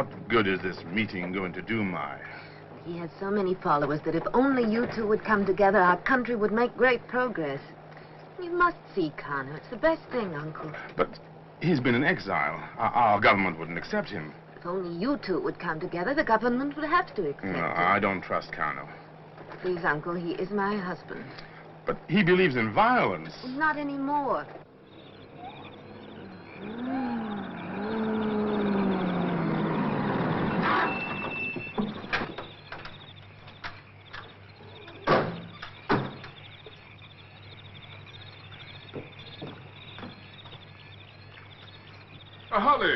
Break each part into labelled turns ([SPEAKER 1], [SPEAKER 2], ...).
[SPEAKER 1] What good is this meeting going to do, Mai?
[SPEAKER 2] He has so many followers that if only you two would come together, our country would make great progress. You must see Khano. It's the best thing, Uncle.
[SPEAKER 1] But he's been in exile. Our government wouldn't accept him.
[SPEAKER 2] If only you two would come together, the government would have to accept him.
[SPEAKER 1] I don't trust Khano.
[SPEAKER 2] Please, Uncle, he is my husband.
[SPEAKER 1] But he believes in violence.
[SPEAKER 2] Not anymore.
[SPEAKER 1] Holly!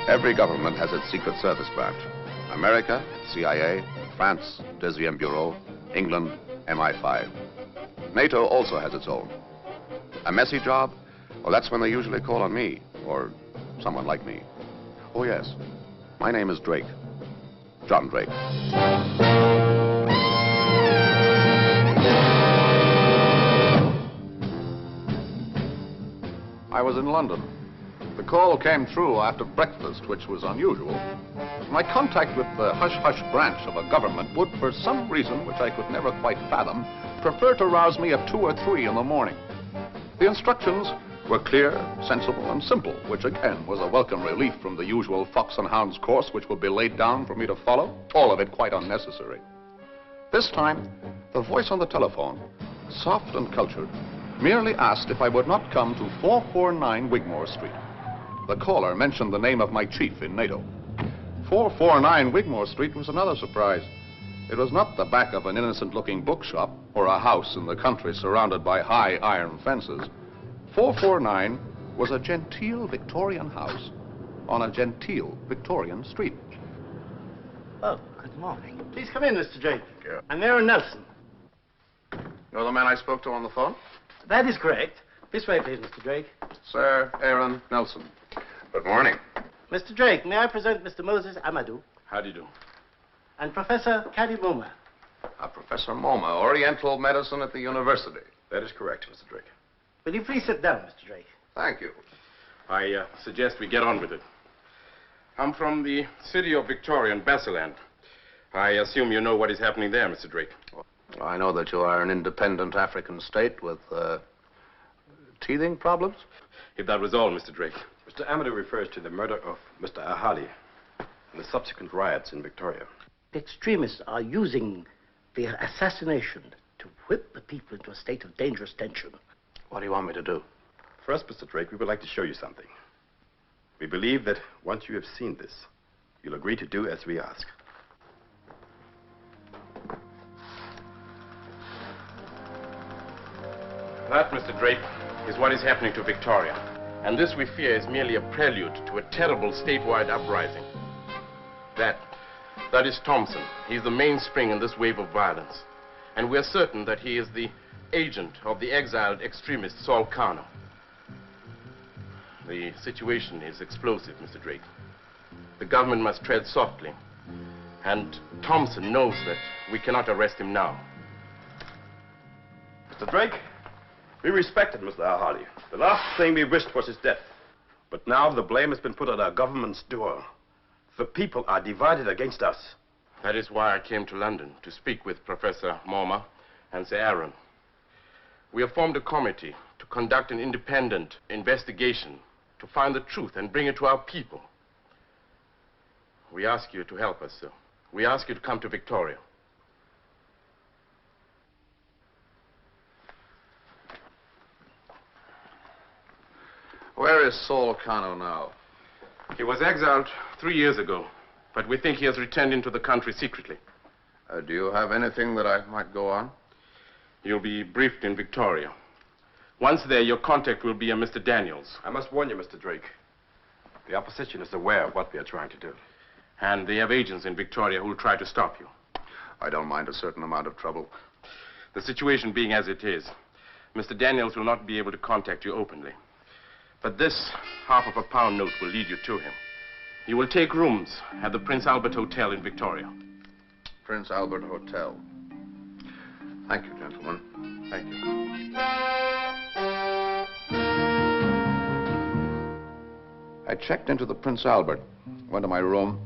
[SPEAKER 3] Every government has its secret service branch. America, CIA, France, Deuxième Bureau, England, MI5. NATO also has its own. A messy job? Well, that's when they usually call on me, or someone like me. Oh, yes. My name is Drake. John Drake. I was in London. The call came through after breakfast, which was unusual. My contact with the hush-hush branch of a government would, for some reason which I could never quite fathom, prefer to rouse me at 2 or 3 in the morning. The instructions were clear, sensible, and simple, which again was a welcome relief from the usual fox and hounds course which would be laid down for me to follow, all of it quite unnecessary. This time, the voice on the telephone, soft and cultured, merely asked if I would not come to 449 Wigmore Street. The caller mentioned the name of my chief in NATO. 449 Wigmore Street was another surprise. It was not the back of an innocent-looking bookshop or a house in the country surrounded by high iron fences. 449 was a genteel Victorian house on a genteel Victorian street.
[SPEAKER 4] Oh, good morning. Please come in, Mr. Drake.
[SPEAKER 3] Yeah.
[SPEAKER 4] I'm Aaron Nelson.
[SPEAKER 3] You're the man I spoke to on the phone?
[SPEAKER 4] That is correct. This way, please, Mr. Drake.
[SPEAKER 3] Sir Aaron Nelson. Good morning.
[SPEAKER 4] Mr. Drake, may I present Mr. Moses Amadou
[SPEAKER 1] How do you do?
[SPEAKER 4] and Professor Kadi Muma.
[SPEAKER 3] Professor Moma, Oriental Medicine at the university.
[SPEAKER 5] That is correct, Mr. Drake.
[SPEAKER 4] Will you please sit down, Mr. Drake?
[SPEAKER 3] Thank you.
[SPEAKER 1] I suggest we get on with it. I'm from the city of Victoria in Basiland. I assume you know what is happening there, Mr. Drake.
[SPEAKER 3] I know that you are an independent African state with teething problems.
[SPEAKER 1] If that was all, Mr. Drake.
[SPEAKER 5] Mr. Amadou refers to the murder of Mr. Ahali and the subsequent riots in Victoria.
[SPEAKER 4] The extremists are using the assassination to whip the people into a state of dangerous tension.
[SPEAKER 3] What do you want me to do?
[SPEAKER 5] First, Mr. Drake, we would like to show you something. We believe that once you have seen this, you'll agree to do as we ask.
[SPEAKER 1] That, Mr. Drake, is what is happening to Victoria. And this, we fear, is merely a prelude to a terrible statewide uprising. That is Thompson. He's the mainspring in this wave of violence. And we're certain that he is the agent of the exiled extremist Saul Khano. The situation is explosive, Mr. Drake. The government must tread softly. And Thompson knows that we cannot arrest him now.
[SPEAKER 5] Mr. Drake, we respected Mr. Ahali. The last thing we wished was his death. But now the blame has been put at our government's door. The people are divided against us.
[SPEAKER 1] That is why I came to London, to speak with Professor Moma and Sir Aaron. We have formed a committee to conduct an independent investigation, to find the truth and bring it to our people. We ask you to help us, sir. We ask you to come to Victoria.
[SPEAKER 3] Where is Saul Khano now?
[SPEAKER 1] He was exiled 3 years ago, but we think he has returned into the country secretly.
[SPEAKER 3] Do you have anything that I might go on?
[SPEAKER 1] You'll be briefed in Victoria. Once there, your contact will be a Mr. Daniels.
[SPEAKER 5] I must warn you, Mr. Drake. The opposition is aware of what we are trying to do.
[SPEAKER 1] And they have agents in Victoria who will try to stop you.
[SPEAKER 3] I don't mind a certain amount of trouble.
[SPEAKER 1] The situation being as it is, Mr. Daniels will not be able to contact you openly. But this £50 note will lead you to him. You will take rooms at the Prince Albert Hotel in Victoria.
[SPEAKER 3] Prince Albert Hotel. Thank you, gentlemen.
[SPEAKER 1] Thank you.
[SPEAKER 3] I checked into the Prince Albert, went to my room.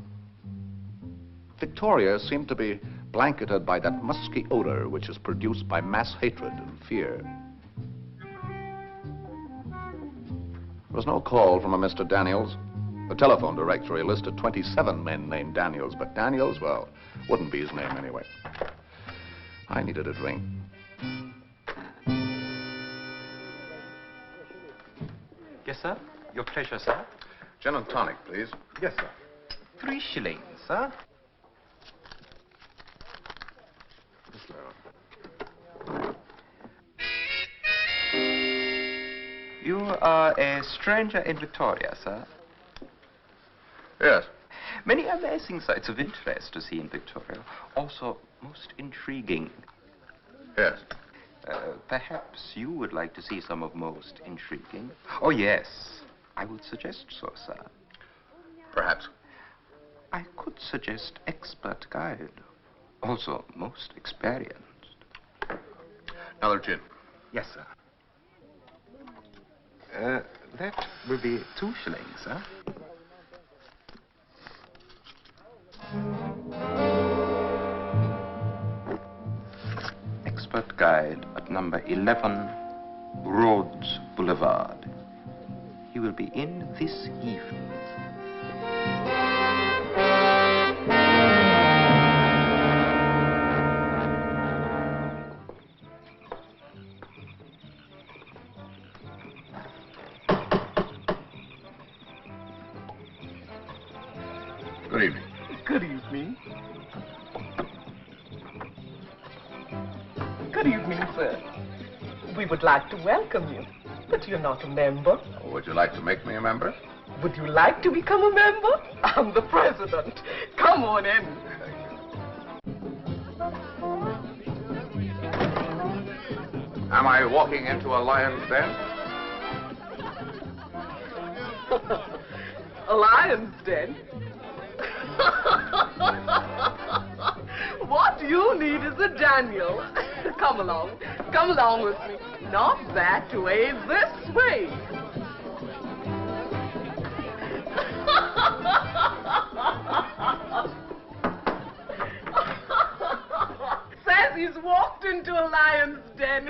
[SPEAKER 3] Victoria seemed to be blanketed by that musky odor which is produced by mass hatred and fear. There was no call from a Mr. Daniels. The telephone directory listed 27 men named Daniels, but Daniels, well, wouldn't be his name anyway. I needed a drink.
[SPEAKER 6] Yes, sir. Your pleasure, sir.
[SPEAKER 3] Gin and tonic, please.
[SPEAKER 6] Yes, sir. 3 shillings, sir. You are a stranger in Victoria, sir.
[SPEAKER 3] Yes.
[SPEAKER 6] Many amazing sights of interest to see in Victoria. Also, most intriguing.
[SPEAKER 3] Yes.
[SPEAKER 6] Perhaps you would like to see some of most intriguing. Oh, yes. I would suggest so, sir.
[SPEAKER 3] Perhaps.
[SPEAKER 6] I could suggest expert guide. Also, most experienced.
[SPEAKER 3] Another gin.
[SPEAKER 6] Yes, sir. That will be 2 shillings, sir. Expert guide at number 11, Rhodes Boulevard. He will be in this evening.
[SPEAKER 3] Good evening.
[SPEAKER 7] Good evening. Good evening, sir. We would like to welcome you, but you're not a member.
[SPEAKER 3] Would you like to make me a member?
[SPEAKER 7] Would you like to become a member? I'm the president. Come on in.
[SPEAKER 3] Am I walking into a lion's den?
[SPEAKER 7] A lion's den? What you need is a Daniel. Come along with me. Not that way, this way. Says he's walked into a lion's den.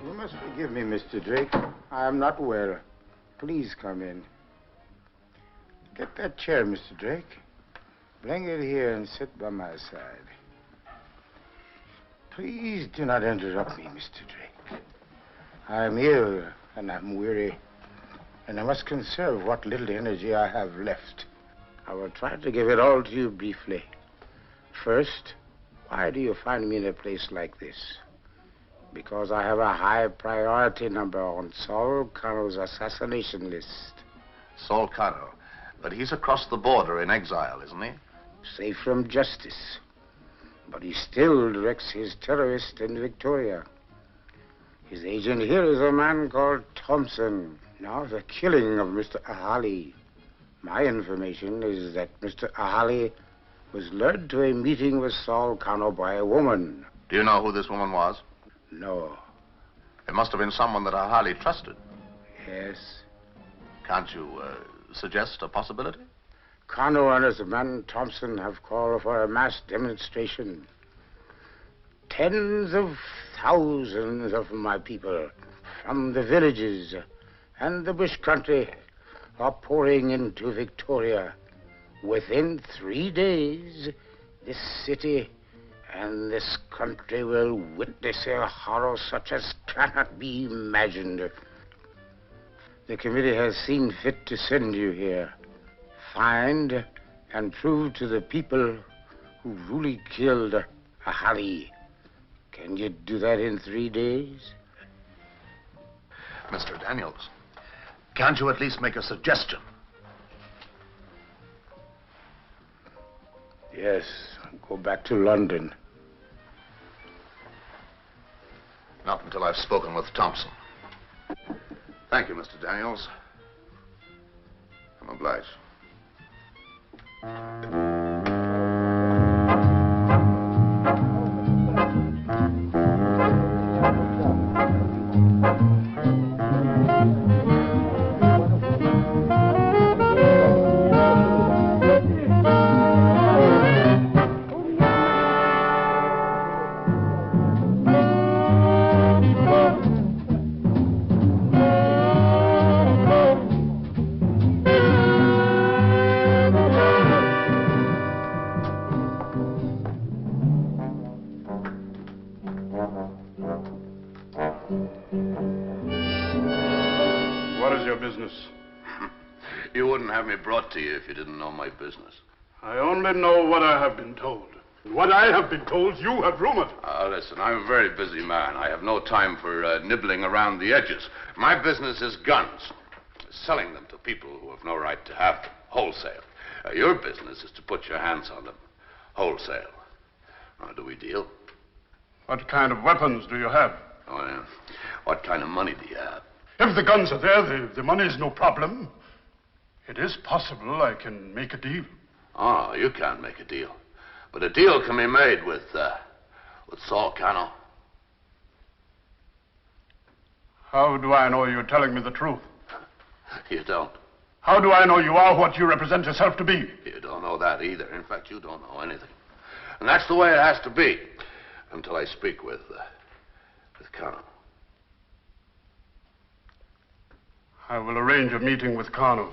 [SPEAKER 8] You must forgive me, Mr. Drake. I am not well. Please come in. Get that chair, Mr. Drake. Bring it here and sit by my side. Please do not interrupt me, Mr. Drake. I am ill and I'm weary, and I must conserve what little energy I have left. I will try to give it all to you briefly. First, why do you find me in a place like this? Because I have a high priority number on Saul Khano's assassination list.
[SPEAKER 3] Saul Khano. But he's across the border in exile, isn't he?
[SPEAKER 8] Safe from justice. But he still directs his terrorists in Victoria. His agent here is a man called Thompson. Now, the killing of Mr. Ahali. My information is that Mr. Ahali was lured to a meeting with Saul Khano by a woman.
[SPEAKER 3] Do you know who this woman was?
[SPEAKER 8] No.
[SPEAKER 3] It must have been someone that Ahali trusted.
[SPEAKER 8] Yes.
[SPEAKER 3] Can't you suggest a possibility?
[SPEAKER 8] Khano and his man Thompson have called for a mass demonstration. Tens of thousands of my people from the villages and the bush country are pouring into Victoria. Within 3 days, this city and this country will witness a horror such as cannot be imagined. The committee has seen fit to send you here. Find and prove to the people who really killed Ahali. Can you do that in 3 days?
[SPEAKER 3] Mr. Daniels, can't you at least make a suggestion?
[SPEAKER 8] Yes, go back to London.
[SPEAKER 3] Not until I've spoken with Thompson. Thank you, Mr. Daniels. I'm obliged.
[SPEAKER 9] You wouldn't have me brought to you if you didn't know my business.
[SPEAKER 10] I only know what I have been told. And what I have been told, you have rumored.
[SPEAKER 9] Listen, I'm a very busy man. I have no time for nibbling around the edges. My business is guns, selling them to people who have no right to have them, wholesale. Your business is to put your hands on them, wholesale. Do we deal?
[SPEAKER 10] What kind of weapons do you have?
[SPEAKER 9] Oh, yeah. What kind of money do you have?
[SPEAKER 10] If the guns are there, the money's no problem. It is possible I can make a deal.
[SPEAKER 9] Oh, you can't make a deal. But a deal can be made with Saul Khano.
[SPEAKER 10] How do I know you're telling me the truth?
[SPEAKER 9] You don't.
[SPEAKER 10] How do I know you are what you represent yourself to be?
[SPEAKER 9] You don't know that either. In fact, you don't know anything. And that's the way it has to be until I speak with Khano.
[SPEAKER 10] I will arrange a meeting with Khano.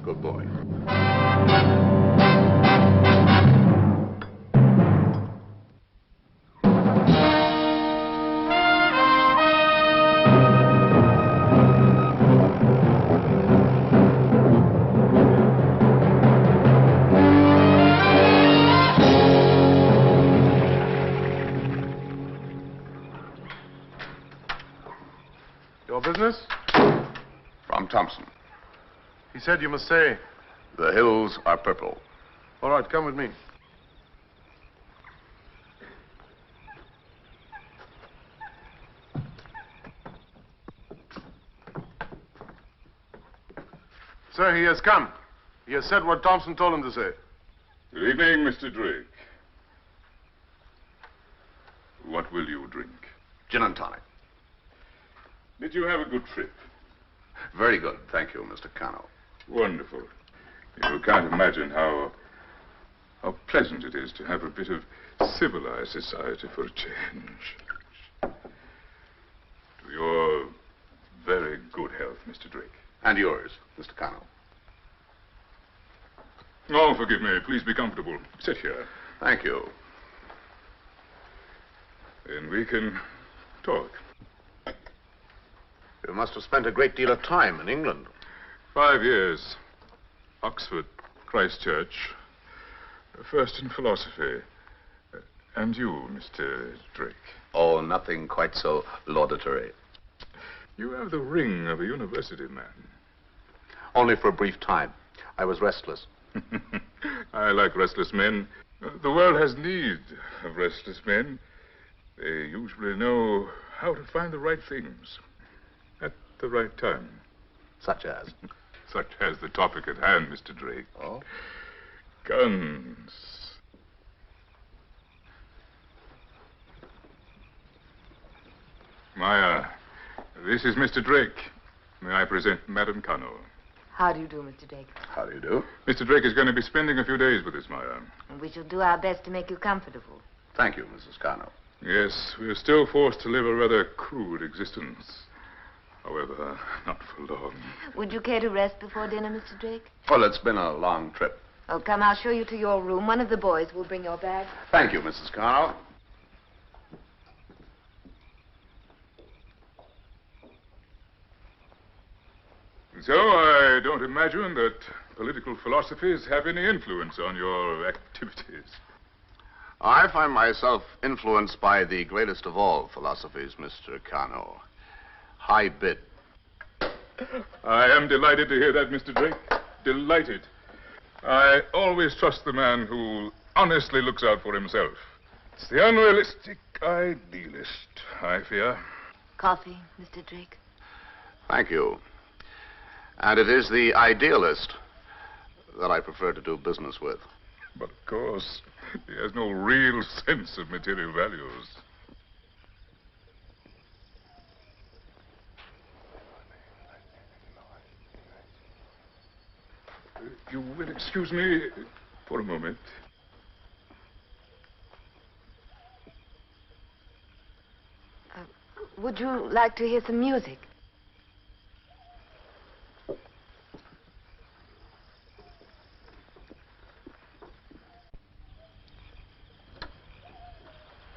[SPEAKER 9] Good boy.
[SPEAKER 1] Your business?
[SPEAKER 3] From Thompson.
[SPEAKER 1] He said you must say.
[SPEAKER 3] The hills are purple.
[SPEAKER 1] All right, come with me. Sir, he has come. He has said what Thompson told him to say.
[SPEAKER 11] Good evening, Mr. Drake. What will you drink?
[SPEAKER 3] Gin and tonic.
[SPEAKER 11] Did you have a good trip?
[SPEAKER 3] Very good, thank you, Mr. Khano.
[SPEAKER 11] Wonderful. You can't imagine how pleasant it is to have a bit of civilized society for a change. To your very good health, Mr. Drake.
[SPEAKER 3] And yours, Mr. Khano.
[SPEAKER 11] Oh, forgive me. Please be comfortable. Sit here.
[SPEAKER 3] Thank you.
[SPEAKER 11] Then we can talk.
[SPEAKER 3] You must have spent a great deal of time in England.
[SPEAKER 11] 5 years. Oxford, Christchurch. First in philosophy. And you, Mr. Drake?
[SPEAKER 3] Oh, nothing quite so laudatory.
[SPEAKER 11] You have the ring of a university man.
[SPEAKER 3] Only for a brief time. I was restless.
[SPEAKER 11] I like restless men. The world has need of restless men. They usually know how to find the right things at the right time.
[SPEAKER 3] Such as?
[SPEAKER 11] Such as the topic at hand, Mr. Drake.
[SPEAKER 3] Oh?
[SPEAKER 11] Guns. Maya, this is Mr. Drake. May I present Madame Khano?
[SPEAKER 2] How do you do, Mr. Drake?
[SPEAKER 3] How do you do?
[SPEAKER 11] Mr. Drake is going to be spending a few days with us, Maya.
[SPEAKER 2] And we shall do our best to make you comfortable.
[SPEAKER 3] Thank you, Mrs. Khano.
[SPEAKER 11] Yes, we are still forced to live a rather crude existence. However, not for long.
[SPEAKER 2] Would you care to rest before dinner, Mr. Drake?
[SPEAKER 3] Well, it's been a long trip.
[SPEAKER 2] Oh, come, I'll show you to your room. One of the boys will bring your bag.
[SPEAKER 3] Thank you, Mrs. Khano.
[SPEAKER 11] So, I don't imagine that political philosophies have any influence on your activities.
[SPEAKER 3] I find myself influenced by the greatest of all philosophies, Mr. Khano. High bid.
[SPEAKER 11] I am delighted to hear that, Mr. Drake. Delighted. I always trust the man who honestly looks out for himself. It's the unrealistic idealist, I fear.
[SPEAKER 2] Coffee, Mr. Drake.
[SPEAKER 3] Thank you. And it is the idealist that I prefer to do business with.
[SPEAKER 11] But of course, he has no real sense of material values. You will excuse me for a moment.
[SPEAKER 2] Would you like to hear some music?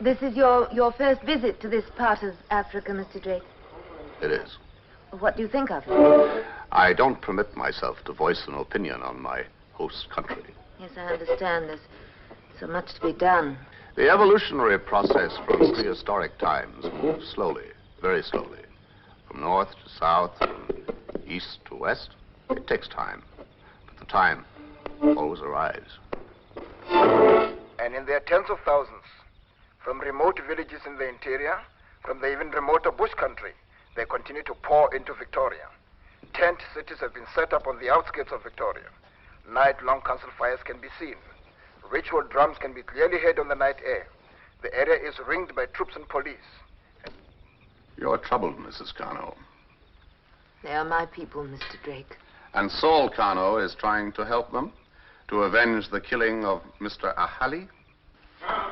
[SPEAKER 2] This is your first visit to this part of Africa, Mr. Drake.
[SPEAKER 3] It is.
[SPEAKER 2] What do you think of it?
[SPEAKER 3] I don't permit myself to voice an opinion on my host country.
[SPEAKER 2] Yes, I understand. There's so much to be done.
[SPEAKER 3] The evolutionary process from prehistoric times moves slowly, very slowly. From north to south, from east to west. It takes time. But the time always arrives.
[SPEAKER 12] And in their tens of thousands, from remote villages in the interior, from the even remoter bush country, they continue to pour into Victoria. Tent cities have been set up on the outskirts of Victoria. Night-long council fires can be seen. Ritual drums can be clearly heard on the night air. The area is ringed by troops and police.
[SPEAKER 3] You're troubled, Mrs. Khano.
[SPEAKER 2] They are my people, Mr. Drake.
[SPEAKER 3] And Saul Khano is trying to help them to avenge the killing of Mr. Ahali?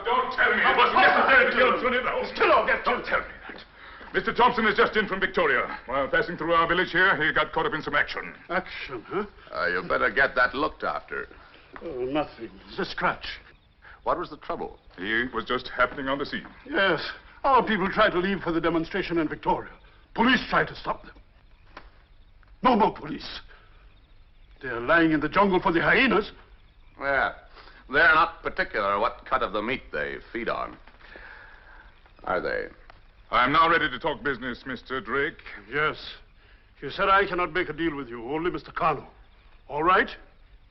[SPEAKER 11] Don't tell me it was necessary to kill Trinidad.
[SPEAKER 10] Still,
[SPEAKER 11] Don't tell me that. Mr. Thompson is just in from Victoria. While passing through our village here, he got caught up in some action.
[SPEAKER 10] Action, huh?
[SPEAKER 3] You better get that looked after.
[SPEAKER 10] Oh, nothing. It's a scratch.
[SPEAKER 3] What was the trouble?
[SPEAKER 11] He was just happening on the scene.
[SPEAKER 10] Yes. Our people tried to leave for the demonstration in Victoria. Police tried to stop them. No more police. They're lying in the jungle for the hyenas.
[SPEAKER 3] Yeah. They're not particular what cut of the meat they feed on. Are they?
[SPEAKER 11] I am now ready to talk business, Mr. Drake.
[SPEAKER 10] Yes. You said I cannot make a deal with you, only Mr. Khano. All right?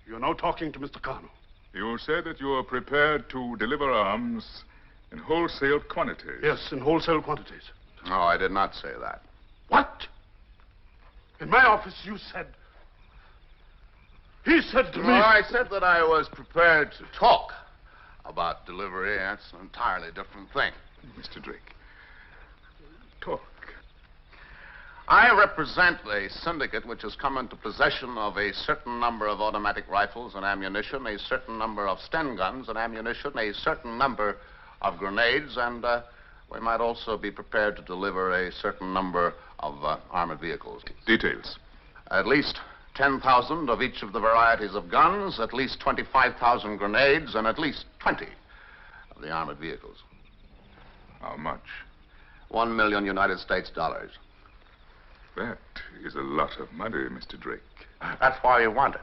[SPEAKER 10] You're now talking to Mr. Khano.
[SPEAKER 11] You said that you are prepared to deliver arms in wholesale quantities.
[SPEAKER 10] Yes, in wholesale quantities.
[SPEAKER 3] No, I did not say that.
[SPEAKER 10] What? In my office, you said... He said to me...
[SPEAKER 3] No, I said that I was prepared to talk about delivery. That's an entirely different thing.
[SPEAKER 11] Mr. Drake, talk.
[SPEAKER 3] I represent a syndicate which has come into possession of a certain number of automatic rifles and ammunition, a certain number of Sten guns and ammunition, a certain number of grenades, and we might also be prepared to deliver a certain number of armored vehicles.
[SPEAKER 11] Details.
[SPEAKER 3] At least 10,000 of each of the varieties of guns, at least 25,000 grenades, and at least 20 of the armored vehicles.
[SPEAKER 11] How much?
[SPEAKER 3] 1 million United States dollars.
[SPEAKER 11] That is a lot of money, Mr. Drake.
[SPEAKER 3] That's why you want it.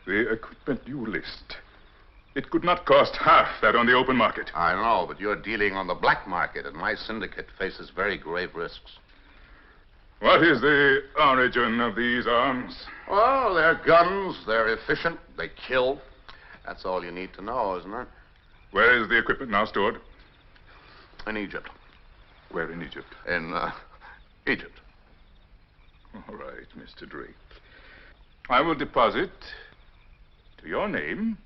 [SPEAKER 11] The equipment you list, it could not cost half that on the open market.
[SPEAKER 3] I know, but you're dealing on the black market, and my syndicate faces very grave risks.
[SPEAKER 11] What is the origin of these arms?
[SPEAKER 3] Well, they're guns, they're efficient, they kill. That's all you need to know, isn't it?
[SPEAKER 11] Where is the equipment now stored?
[SPEAKER 3] In Egypt.
[SPEAKER 11] Where in Egypt?
[SPEAKER 3] In, Egypt.
[SPEAKER 11] All right, Mr. Drake. I will deposit to your name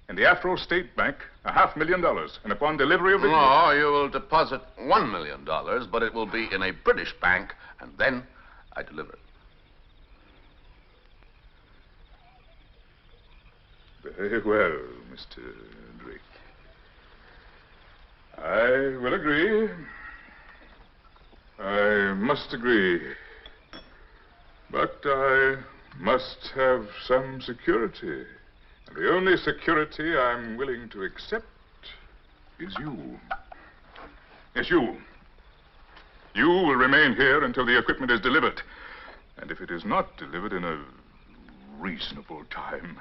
[SPEAKER 11] in the Afro State Bank $500,000, and upon delivery of the...
[SPEAKER 3] No, you will deposit $1 million, but it will be in a British bank, and then I deliver it.
[SPEAKER 11] Very well, Mr. Drake. I will agree. I must agree. But I must have some security. And the only security I'm willing to accept is you. Yes, you. You will remain here until the equipment is delivered. And if it is not delivered in a reasonable time...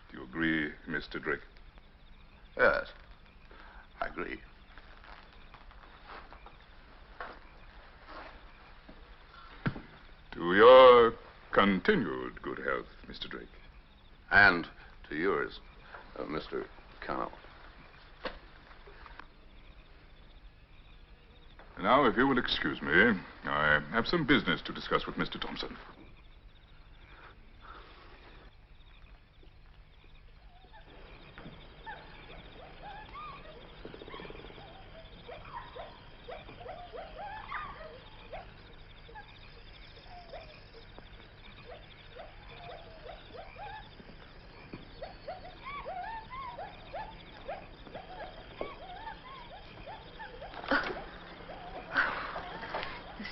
[SPEAKER 11] Do you agree, Mr. Drake?
[SPEAKER 3] Yes, I agree.
[SPEAKER 11] To your continued good health, Mr. Drake.
[SPEAKER 3] And to yours, Mr. Khano.
[SPEAKER 11] Now, if you will excuse me, I have some business to discuss with Mr. Thompson.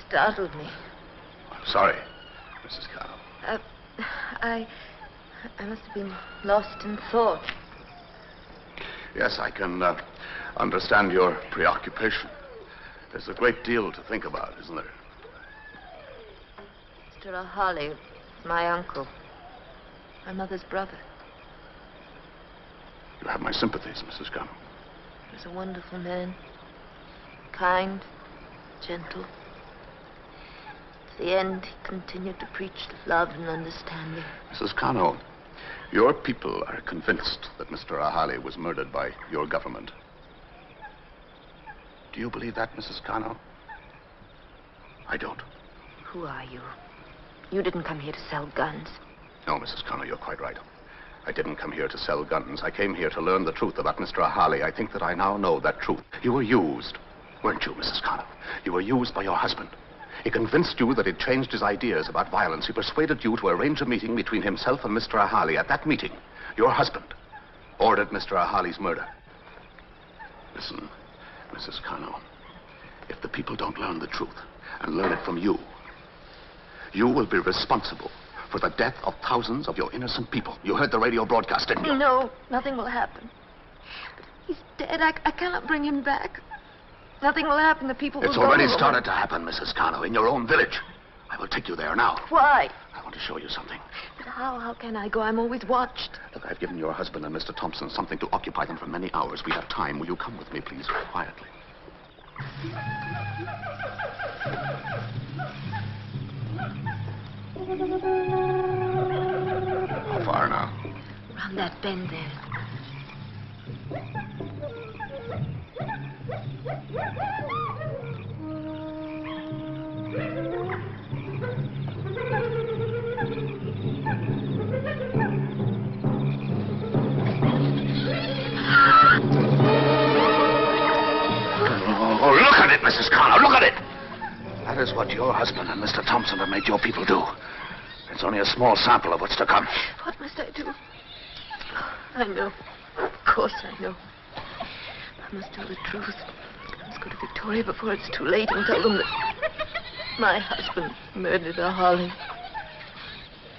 [SPEAKER 2] Startled me.
[SPEAKER 3] I'm sorry, Mrs. Khano.
[SPEAKER 2] I must have been lost in thought.
[SPEAKER 3] Yes, I can understand your preoccupation. There's a great deal to think about, isn't there?
[SPEAKER 2] Mr. Ahali, my uncle. My mother's brother.
[SPEAKER 3] You have my sympathies, Mrs. Khano.
[SPEAKER 2] He was a wonderful man. Kind, gentle. To the end, he continued to preach love and understanding.
[SPEAKER 3] Mrs. Khano, your people are convinced that Mr. Ahali was murdered by your government. Do you believe that, Mrs. Khano? I don't.
[SPEAKER 2] Who are you? You didn't come here to sell guns.
[SPEAKER 3] No, Mrs. Khano, you're quite right. I didn't come here to sell guns. I came here to learn the truth about Mr. Ahali. I think that I now know that truth. You were used, weren't you, Mrs. Khano? You were used by your husband. He convinced you that he'd changed his ideas about violence. He persuaded you to arrange a meeting between himself and Mr. Ahali. At that meeting, your husband ordered Mr. Ahali's murder. Listen, Mrs. Khano, if the people don't learn the truth and learn it from you, you will be responsible for the death of thousands of your innocent people. You heard the radio broadcast, didn't you?
[SPEAKER 2] No, nothing will happen. He's dead. I cannot bring him back. Nothing will happen. The people will
[SPEAKER 3] It's
[SPEAKER 2] go
[SPEAKER 3] already
[SPEAKER 2] over.
[SPEAKER 3] started to happen, Mrs. Khano, in your own village. I will take you there now.
[SPEAKER 2] Why?
[SPEAKER 3] I want to show you something.
[SPEAKER 2] But how can I go? I'm always watched.
[SPEAKER 3] Look, I've given your husband and Mr. Thompson something to occupy them for many hours. We have time. Will you come with me, please, quietly? How far now?
[SPEAKER 2] Round that bend there.
[SPEAKER 3] Oh, look at it, Mrs. Khano, look at it! That is what your husband and Mr. Thompson have made your people do. It's only a small sample of what's to come.
[SPEAKER 2] What must I do? I know. Of course I know. I must tell the truth. I must go to Victoria before it's too late and tell them that my husband murdered Ahali.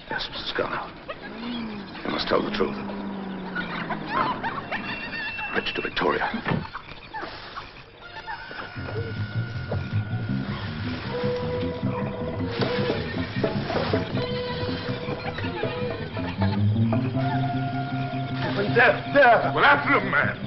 [SPEAKER 3] Yes, Mrs. Khano. You must tell the truth. Now, bridge to Victoria.
[SPEAKER 11] There! Well, after him, man!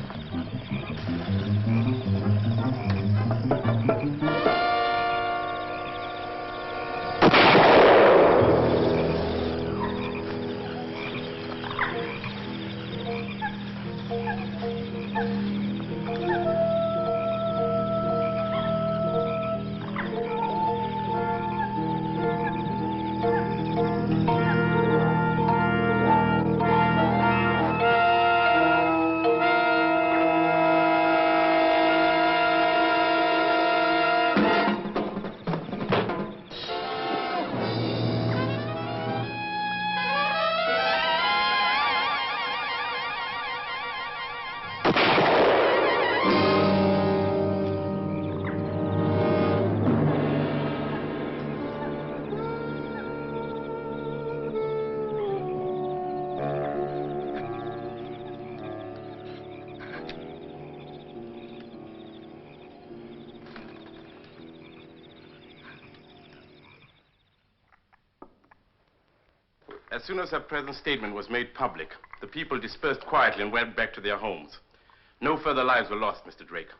[SPEAKER 1] As soon as her present statement was made public, the people dispersed quietly and went back to their homes. No further lives were lost, Mr. Drake.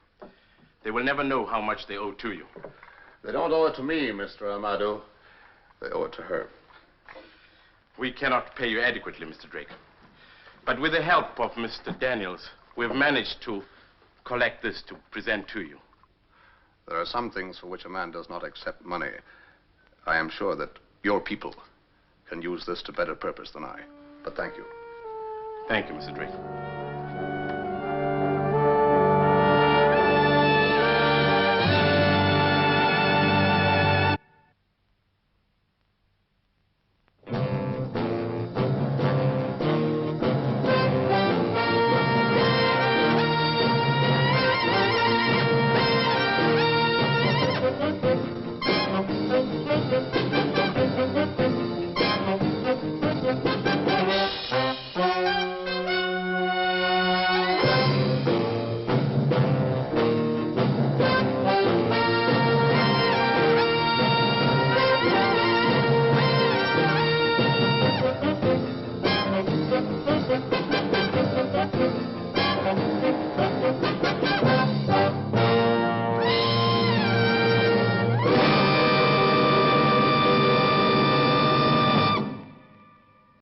[SPEAKER 1] They will never know how much they owe to you.
[SPEAKER 3] They don't owe it to me, Mr. Amadou. They owe it to her.
[SPEAKER 1] We cannot pay you adequately, Mr. Drake. But with the help of Mr. Daniels, we have managed to collect this to present to you.
[SPEAKER 3] There are some things for which a man does not accept money. I am sure that your people can use this to better purpose than I. But thank you.
[SPEAKER 1] Thank you, Mr. Drake.